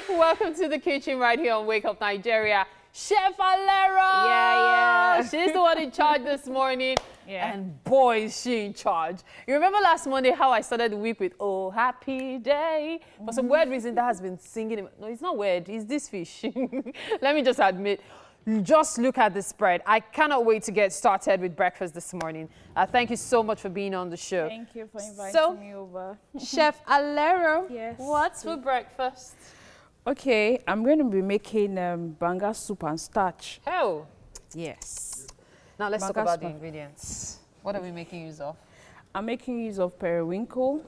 Welcome to the kitchen right here on Wake Up Nigeria. Chef Alera! Yeah. She's the one in charge this morning. Yeah. And boy, is she in charge. You remember last Monday how I started the week with "Oh, happy day"? For some weird reason, that has been singing. No, it's not weird. It's this fish. Let me just admit. Just look at the spread. I cannot wait to get started with breakfast this morning. Thank you so much for being on the show. Thank you for inviting me over. Chef Alero, Yes. what's for breakfast? Okay, I'm going to be making banga soup and starch. Oh, Yes. now let's Banga talk about the soup. ingredients. What are we making use of? I'm making use of periwinkle,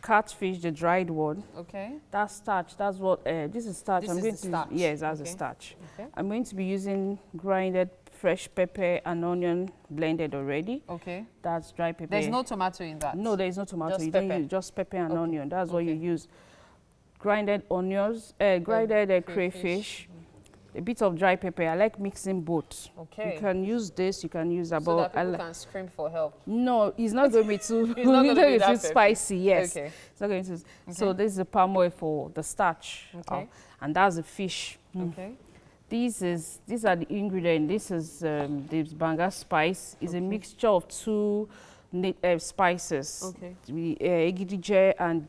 catfish, the dried one. Okay. That's starch. That's what this is starch. This I'm is going the to starch. yes, that's Okay. the starch. Okay. I'm going to be using grinded fresh pepper and onion blended already. Okay. That's dry pepper. There's no tomato in that. No, there is no tomato. Just You pepper. don't use just pepper and Okay. onion. That's what you Okay. use. Grinded onions, grinded crayfish, a bit of dry pepper. I like mixing both. Okay. You can use this. You can use So about. that people can scream for help. No, it's not going to be too. It's not gonna be that too pepper. spicy. Yes. Okay. It's not going to. So this is the palm oil for the starch. Okay. And that's the fish. Okay. These are the ingredients. This is the banga spice. It's a mixture of two spices. Okay. The egidije and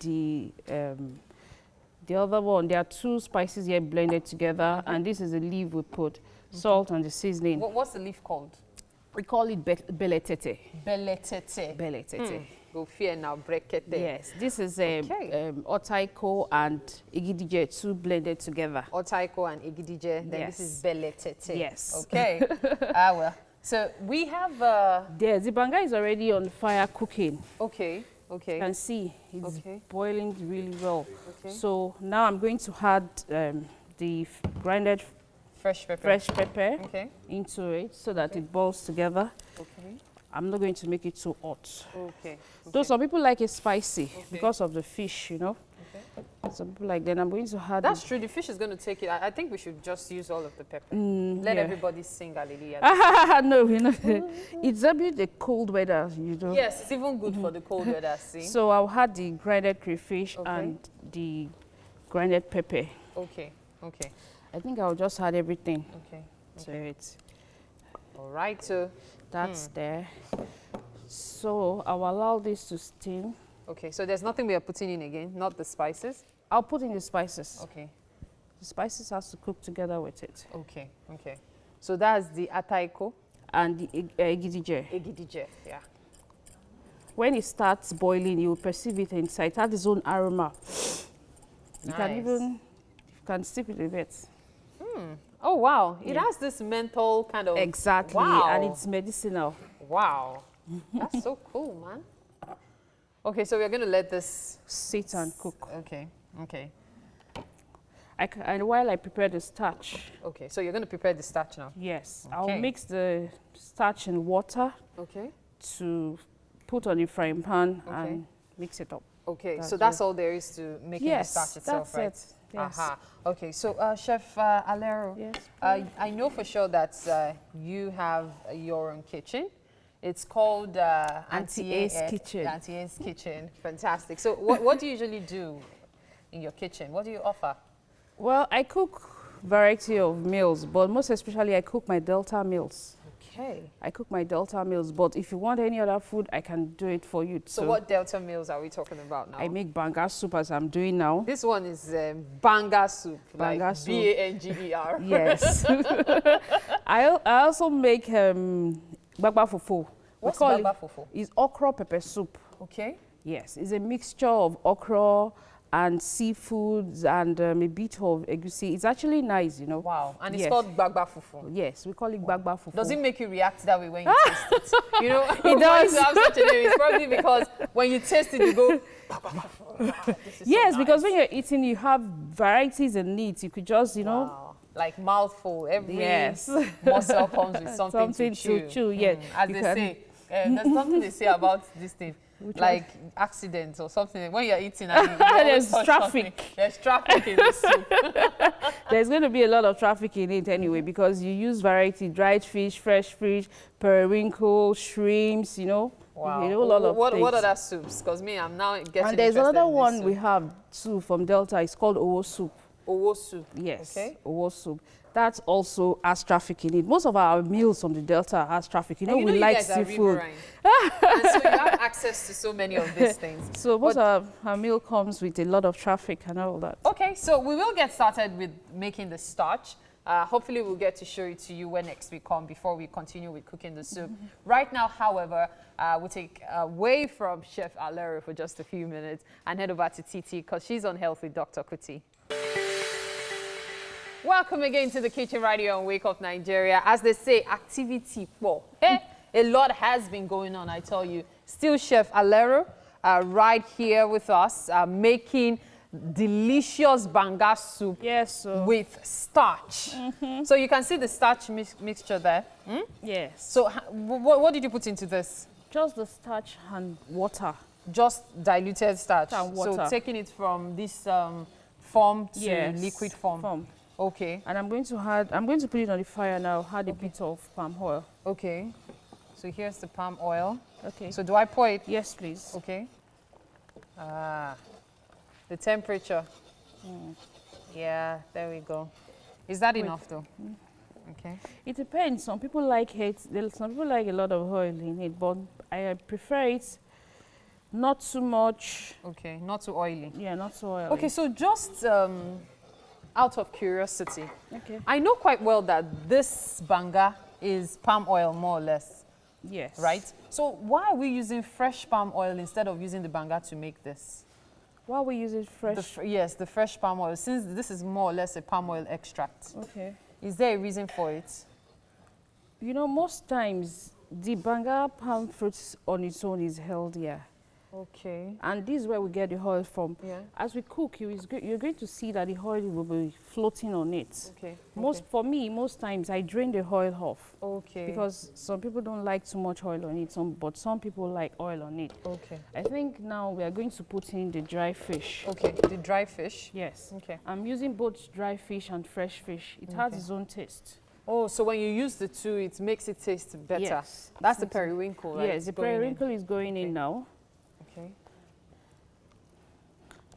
the other one. There are two spices here blended together, and this is the leaf we put, salt and the seasoning. What's the leaf called? We call it beletete. Beletete. Beletete. Go fear now, brekete. Yes, this is Okay. otaiko and igidije, two blended together. Otaiko and Igidije. Then Yes. this is beletete. Yes. Okay. Well. So we have. There, the banga is already on fire cooking. Okay. Okay. You can see it's Okay. boiling really well. Okay. So now I'm going to add the grinded Fresh pepper. fresh pepper Okay. into it so that it boils together. Okay. I'm not going to make it too hot. Okay. Though some people like it spicy because of the fish, you know. Okay. Some people like, then I'm going to add That's true. The fish is going to take it. I think we should just use all of the pepper. Let yeah. everybody sing hallelujah. No, you know, it's a bit the cold weather, you know. Yes, it's even good for the cold weather. See. So I'll add the grinded crayfish Okay. and the grinded pepper. Okay. Okay. I think I'll just add everything Okay. to it. All right. So. That's there. So I'll allow this to steam. Okay. So there's nothing we are putting in again. Not the spices. I'll put in the spices. Okay. The spices has to cook together with it. Okay. Okay. So that's the ataiko. And the igidije. Egidije. Yeah. When it starts boiling, you will perceive it inside. It has its own aroma. You can Nice. even, you can sip it a bit. Oh wow! It Yeah. has this menthol kind of. Exactly, Wow. and it's medicinal. Wow. That's so cool, man. Okay, so we're gonna let this Sit and cook. Okay. Okay. And while I prepare the starch, Okay. So you're gonna prepare the starch now. yes, Okay. I'll mix the starch in water Okay. to put on the frying pan Okay. and mix it up. Okay. That's so that's all there is to making Yes, the starch itself, that's right? it. Yes. Aha. Okay. So Chef Alero, Yes. I know for sure that you have your own kitchen. It's called Auntie A's Kitchen. Auntie A's Kitchen. Fantastic. So what do you usually do in your kitchen? What do you offer? Well, I cook variety of meals, but most especially I cook my Delta meals. Okay. I cook my Delta meals, but if you want any other food, I can do it for you. So what Delta meals are we talking about now? I make banga soup as I'm doing now. This one is Banga soup, Banga like soup. Banger. Yes. I also make bagba fufu. What's We call Banga it, fufu? It's okra pepper soup. Okay. Yes, it's a mixture of okra and seafoods and a bit of egusi. It's actually nice, you know. Wow. And it's Yes. called Banga fufu. Yes, we call it bagba fufu. Does it make you react that way when you taste it? You know, It does. Why you have such a name? It's probably because when you taste it, you go. This is Yes, so because nice. when you're eating, you have varieties in it. You could just, you know. Wow. Like mouthful, every Yes. morsel comes with something, Something to chew. yes. As You they can- say, there's something they say about this thing. Like accidents or something. When you're eating and you always There's touch traffic. something. There's traffic in the soup. There's going to be a lot of traffic in it anyway because you use variety, dried fish, fresh fish, periwinkle, shrimps, you know, Wow. A whole lot of what things. other soups? Because me, I'm now getting And there's interested another in this one soup. we have too from Delta. It's called Owo soup. Owo soup. Yes, Okay. Owo soup. That also has traffic in it. Most of our meals from the Delta has traffic. You know, And we you like guys are seafood. riverine. And so you have access to so many of these things. So most But- of our meal comes with a lot of traffic and all that. Okay, so we will get started with making the starch. Hopefully we'll get to show it to you when next we come before we continue with cooking the soup. Right now, however, we'll take away from Chef Alero for just a few minutes and head over to Titi because she's on Health with Dr. Kuti. Welcome again to the kitchen right here on Wake Up Nigeria. As they say, activity for. Hey, a lot has been going on, I tell you. Still Chef Alero right here with us making delicious banga soup with starch. So you can see the starch mixture there. Yes. So what did you put into this? Just the starch and water. Just diluted starch. And water. So taking it from this form to liquid form. Okay. And I'm going to put it on the fire now, add a bit of palm oil. Okay. So here's the palm oil. Okay. So do I pour it? Yes, please. Okay. The temperature. Yeah, there we go. Is that enough though? Okay. It depends. Some people like it. Some people like a lot of oil in it, but I prefer it not too much. Okay, not too oily. Yeah, not too oily. Okay, so just out of curiosity, Okay. I know quite well that this banga is palm oil more or less, Yes. right? So why are we using fresh palm oil instead of using the banga to make this? Why we use it fresh? Yes, the fresh palm oil, since this is more or less a palm oil extract. Okay. Is there a reason for it? You know, most times the banga palm fruit on its own is healthier. Okay. And this is where we get the oil from. Yeah. As we cook, you're going to see that the oil will be floating on it. Okay. For me, most times I drain the oil off. Okay. Because some people don't like too much oil on it, but some people like oil on it. Okay. I think now we are going to put in the dry fish. Okay. The dry fish. Yes. Okay. I'm using both dry fish and fresh fish. It has its own taste. Oh, so when you use the two, it makes it taste better. Yes. That's the periwinkle, right? Yes, the periwinkle is going in now. Okay.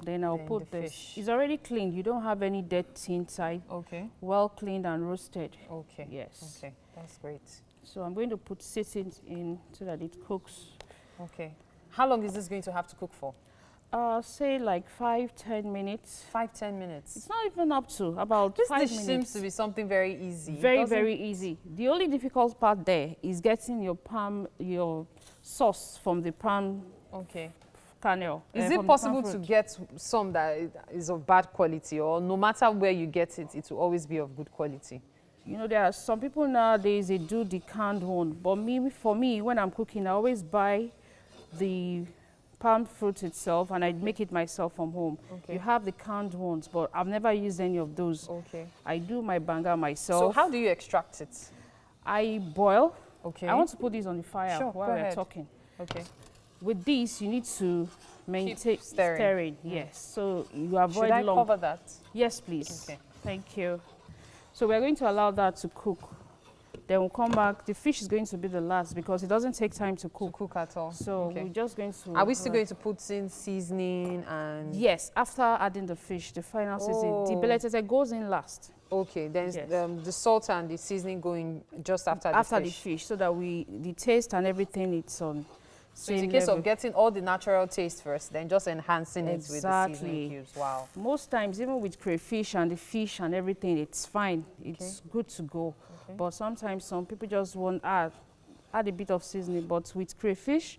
Then I'll Then put the this. fish. It's already cleaned. You don't have any dirt inside. Okay. Well cleaned and roasted. Okay. Yes. Okay. That's great. So I'm going to put it in so that it cooks. Okay. How long is this going to have to cook for? Say like 5-10 minutes. 5-10 minutes. It's not even up to about This 5 dish minutes. seems to be something very easy. Very, doesn't- very easy. The only difficult part there is getting your sauce from the palm Okay. kernel. Is from it the possible palm to fruit. get some that is of bad quality, or no matter where you get it, it will always be of good quality? You know, there are some people nowadays, they do the canned one. But for me, when I'm cooking, I always buy the palm fruit itself and I make it myself from home. Okay. You have the canned ones, but I've never used any of those. Okay. I do my banga myself. So how do you extract it? I boil. Okay. I want to put this on the fire Sure, while go we're ahead. talking. Okay. With this, you need to maintain stirring. Yes, so you avoid Should I long. cover that? Yes, please. Okay. Thank you. So we're going to allow that to cook. Then we'll come back. The fish is going to be the last because it doesn't take time to cook. To cook at all. So okay. we're just going to... Are we still going to put in seasoning and... Yes, after adding the fish, the final seasoning. The beletete goes in last. Okay, then Yes. the salt and the seasoning going just after the After fish. the fish, so that the taste and everything, it's on So it's same a case level. of getting all the natural taste first, then just enhancing it with the Exactly. seasoning cubes. Wow. Most times, even with crayfish and the fish and everything, it's fine. It's good to go. Okay. But sometimes some people just want add a bit of seasoning. But with crayfish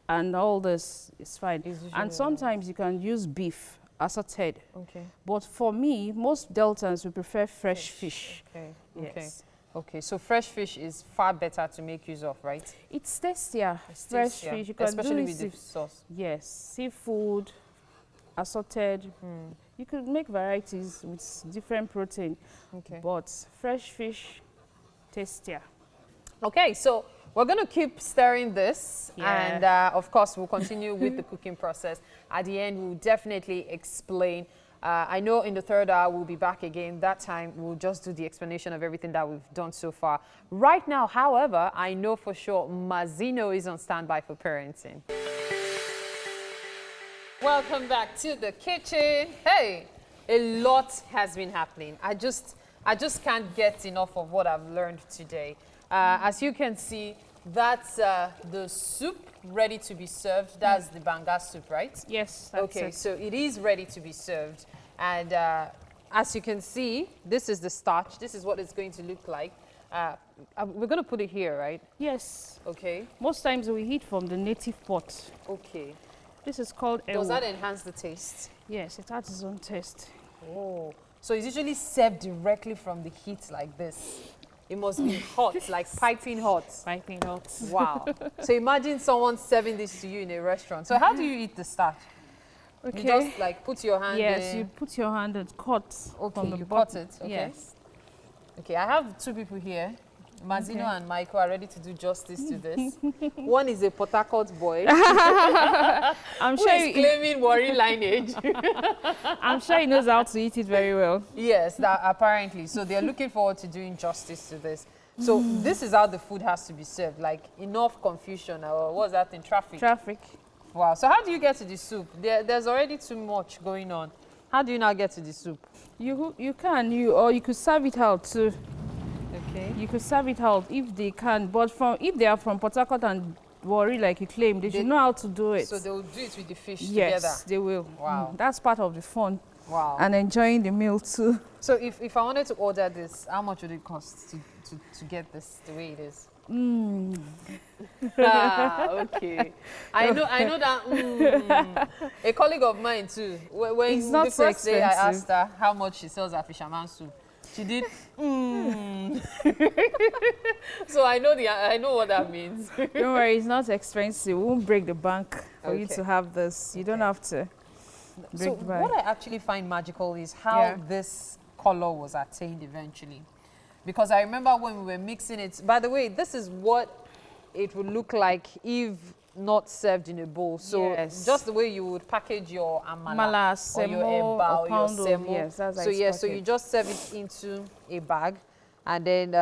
and all this, it's fine. It's usually And sometimes you can use beef assorted. Okay. But for me, most Deltans will prefer fresh fish. Okay. Yes. Okay. Okay. So fresh fish is far better to make use of, right? It's tastier. It's Fresh tastier, fish. You can especially do with the sauce. Yes, seafood, assorted. You could make varieties with different protein, Okay. but fresh fish, tastier. Okay. So we're going to keep stirring this, Yeah. and of course we'll continue with the cooking process. At the end, we'll definitely explain I know in the third hour we'll be back again. That time we'll just do the explanation of everything that we've done so far. Right now, however, I know for sure Mazino is on standby for parenting. Welcome back to the kitchen. Hey, a lot has been happening. I just can't get enough of what I've learned today. As you can see, that's the soup ready to be served. That's the Banga soup, right? Yes, that's okay, it. so it is ready to be served. And as you can see, this is the starch. This is what it's going to look like. We're going to put it here, right? Yes. Okay. Most times we heat from the native pot. Okay. This is called Does that enhance the taste? Yes, it adds its own taste. Oh, so it's usually served directly from the heat like this. It must be hot, like piping hot. Piping hot. Wow. So imagine someone serving this to you in a restaurant. So how do you eat the starch? Okay. You just like put your hand Yes, in. you put your hand and cut. Okay, from the you bottom. cut it. Okay. Yes. Okay, I have two people here. Mazino Okay. and Michael are ready to do justice to this. One is a Port Harcourt boy I'm who sure is claiming Warri lineage. I'm sure he knows how to eat it very well. Yes, that apparently. So they're looking forward to doing justice to this. So this is how the food has to be served, like enough confusion or what's that in traffic? Traffic. Wow. So how do you get to the soup? There's already too much going on. How do you now get to the soup? You can or you could serve it out too. Okay. You could serve it out if they can, but if they are from Port Harcourt and Warri like you claim, they should know how to do it. So they will do it with the fish yes, together? they will. Wow. That's part of the fun. Wow. And enjoying the meal too. So if I wanted to order this, how much would it cost to get this the way it is? Okay. I know that a colleague of mine too. When It's not the so first day I expensive. asked her how much she sells her fisherman soup, she did. So I know what that means. Don't worry, it's not expensive. We won't break the bank for you Okay. to have this. You don't have to break So the bank. what I actually find magical is how this color was attained eventually. Because I remember when we were mixing it, by the way, this is what it would look like if not served in a bowl. So Yes. just the way you would package your Mala, or your semo, eba or or your poundo, semo. yes, that's how So it's yeah, so you packaged. just serve it into a bag, and then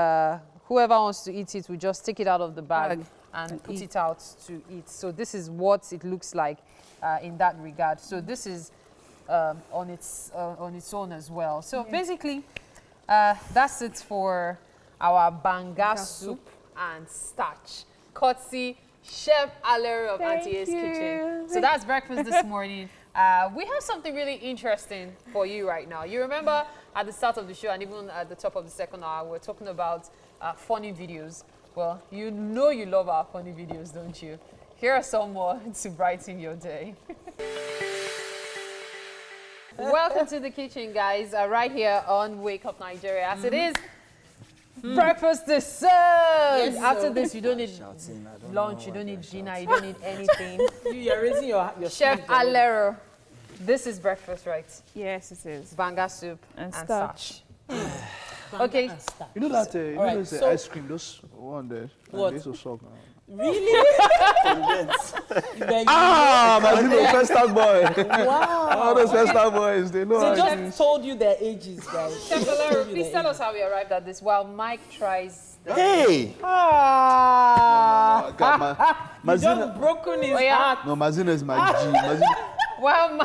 whoever wants to eat it will just take it out of the bag and put it out to eat. So this is what it looks like in that regard. So this is on its own as well. So basically, that's it for our Banga soup and starch, courtesy Chef Alero of Thank Auntie A's you. Kitchen. So that's breakfast this morning. We have something really interesting for you right now. You remember at the start of the show and even at the top of the second hour, we're talking about funny videos. Well, you know you love our funny videos, don't you? Here are some more to brighten your day. Welcome to the kitchen, guys, right here on Wake Up Nigeria. As it is, breakfast is served. After this, you don't need lunch, you don't need dinner, you don't need anything. You're raising your Chef Alero, this is breakfast, right? Yes, it is. Banga soup And starch. Okay. You know that you Alright, know the so- ice cream, those one there. What? They used to suck. Really? Mazino, first time boy. Wow. All those first time boys, they know They how it just is. told you their ages, guys. Chef Just Alero, told you please their tell us how we arrived at this while Mike tries the Hey! I got my ages. Just Mazino. broken his Oh, yeah. heart. No, Mazino is my G. Mazino. Well,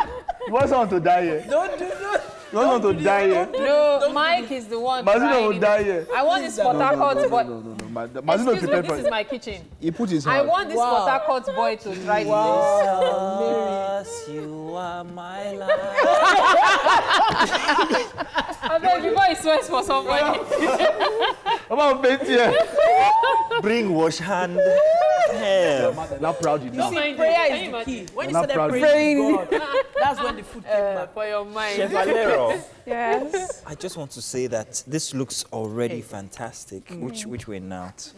You want someone to die here? Don't do You want someone to die here? no, Mike is the one Mazino trying will it. die here. I want this Port No, Harcourt boy. no. Mazino Excuse me, prepared this for is it. my kitchen. He put his I hand. want this Wow. Port Harcourt boy to try this. Yes, you are my life. I beg, before he swears for somebody. Come on, paint here. Bring wash hand. Hell. Not proud you now. Mind you, prayer can is you the key. imagine? When you You're not started proud. praying to God, that's when the food came back. For your mind. Chef Alero, Yes. I just want to say that this looks already fantastic, which we're not.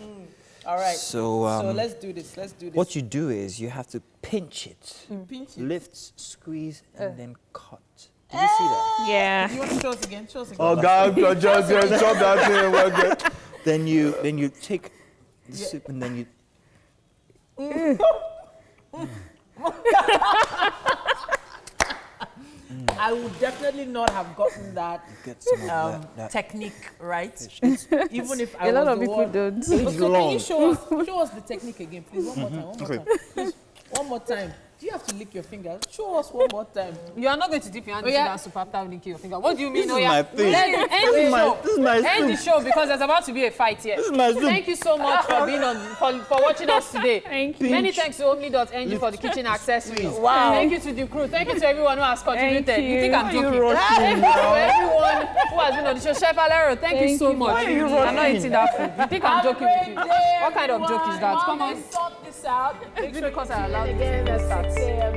All right. So, So let's do this. Let's do this. what you do is you have to pinch it, Pinch it. lift, squeeze, and then cut. Did you see that? Yeah. You want to show us again? Show us again. Oh God, just chop that thing. Well, good. Then you take the soup and then you. I would definitely not have gotten that Get some of that. technique right. Even if I A lot was of the people one. don't. So can long. you show us the technique again, please? One more time. One more time. Please, one more time. Do you have to lick your fingers? Show us one more time. You are not going to dip your hand Oh, into yeah. that soup after licking your finger. What do you mean? This is my thing. End This the is show. my End the show because there's about to be a fight here. This is my soup. Thank you so much for being on, for watching us today. Thank you. Many thanks to Omni.ng for the kitchen accessories. Wow. Thank you to the crew. Thank you to everyone who has contributed. Thank You think you. I'm Why are you joking? rushing Thank you to everyone who has been on the show. Chef Alero, thank you Thank so you. much. Why are you I'm not rushing? eating that food. You think I'm joking with you? Great day, What kind of joke is that? Come on. everyone. Sort this out. It's because I allowed you Again to at start. 6 a.m.